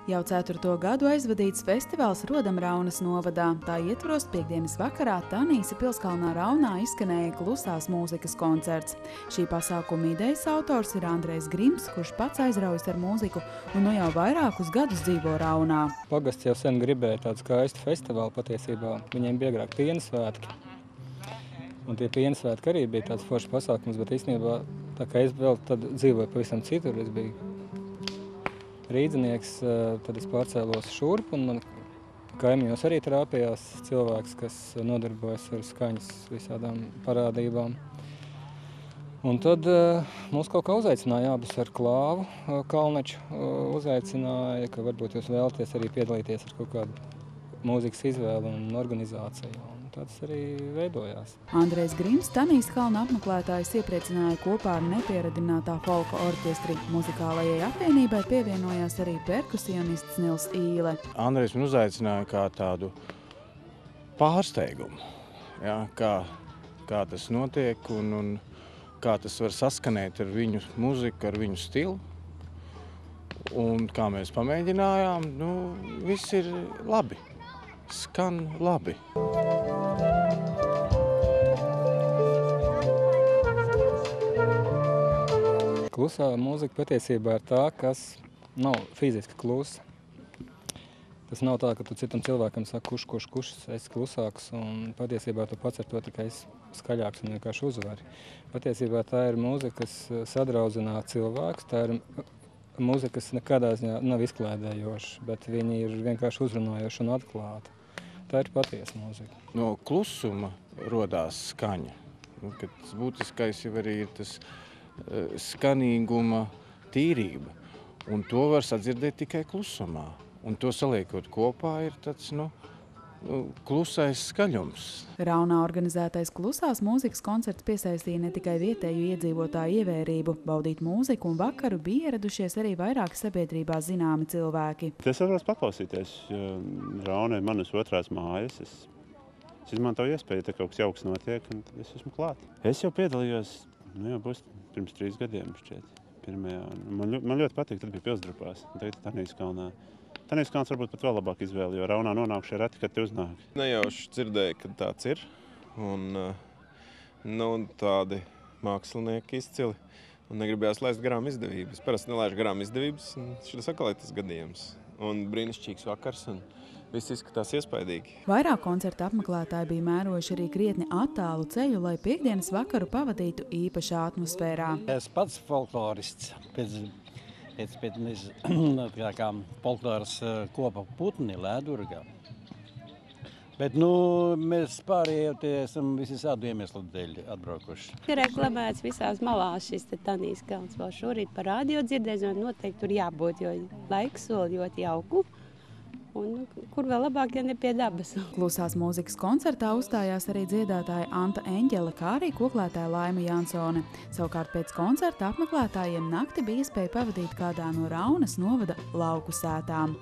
Jau 4. gadu aizvadīts festivāls Rodam Raunas novadā. Tā ietvaros piekdienas vakarā Tanīsa Pilskalnā Raunā izskanēja klusās mūzikas koncerts. Šī pasākuma idejas autors ir Andrejs Grims, kurš pats aizraujas ar mūziku un nu jau vairākus gadus dzīvo Raunā. Pagasts jau sen gribēja tādu skaistu festivālu patiesībā. Viņiem bija agrāk piena svētki. Un tie piena svētki arī bija tāds foršs pasākums, bet īstenībā tā kā es vēl tad dzīvoju pavisam citur, es biju rīdzinieks, tad es pārcēlos šurp, un man kaimiņos arī trāpījās cilvēks, kas nodarbojas ar skaņas visādām parādībām. Un tad mūs kaut kā uzaicināja abus ar Klāvu Kalneču, uzaicināja, ka varbūt jūs vēlaties arī piedalīties ar kaut kādu mūzikas izvēli un organizāciju. Tas arī veidojās. Andrejs Grims Tanīsa kalna apmeklētājus iepriecināja kopā ar nepieradinātā folka orķestri. Muzikālajai apvienībai pievienojās arī perkusionists Nils Īle. Andrejs man uzaicināja kā tādu pārsteigumu, ja, kā tas notiek un kā tas var saskanēt ar viņu muziku, ar viņu stilu. Un kā mēs pamēģinājām, viss ir labi. Skan labi. Klusā mūzika patiesībā ir tā, kas nav fiziski klusa. Tas nav tā, ka tu citam cilvēkam saki, kurš esi klusāks, un patiesībā tu pats ar to tikai skaļāks un vienkārši uzvari. Patiesībā tā ir mūzika, kas sadraudzinā cilvēkus, tā ir mūzika, kas nekādā ziņā nav izklēdējoša, bet viņi ir vienkārši uzrunājoši un atklāti. Tā ir patiesa mūzika. No klusuma rodās skaņa. Kad būtiskais jau arī ir tas skanīguma tīrība. Un to var sadzirdēt tikai klusumā. Un to saliekot kopā ir tāds, klusais skaļums. Raunā organizētais klusās mūzikas koncerts piesaistīja ne tikai vietēju iedzīvotāju ievērību. Baudīt mūziku un vakaru bija ieradušies arī vairāki sabiedrībā zināmi cilvēki. Es varos paklausīties, jo Rauna ir manas otrās mājas. Es izmantoju iespēju, ja kaut kas jauks notiek, un tad es esmu klāt. Es jau piedalījos, jau būs pirms 3 gadiem šķiet, pirmajā. Man ļoti patīk, tad bija Pilsdrupās, un tagad Tanīsa kalnā. Tanīsa kalns varbūt pat vēl labāk izvēle, jo Raunā nonākušie reti, kad te uznāk. Nejauši dzirdēju, ka tāds ir, un tādi mākslinieki izcili, un negribējās laist garām izdevības. Parasti nelaiž garām izdevības, un šis atkal ir tas gadījums. Un brīnišķīgs vakars, un viss izskatās iespaidīgi. Vairāk koncerta apmeklētāji bija mērojuši arī krietni attālu ceļu, lai piekdienas vakaru pavadītu īpašā atmosfērā. Es pats folklorists pēc kā folkloras kopa putni Lēdurgā. Bet mēs pārējie esam visādu iemeslu dēļ atbraukuši. Ir reklamēts visās malās šis Tanīsa kalns. Vēl šorīt par radio dzirdēju, un noteikti tur jābūt, jo laiks sol ļoti jauku. Un kur vēl labāk, ja ne pie dabas. Klusās mūzikas koncertā uzstājās arī dziedātāja Anta Eņģele, kā arī koklētāja Laima Jansone. Savukārt pēc koncerta apmeklētājiem nakti bija iespēja pavadīt kādā no Raunas novada lauku sētām.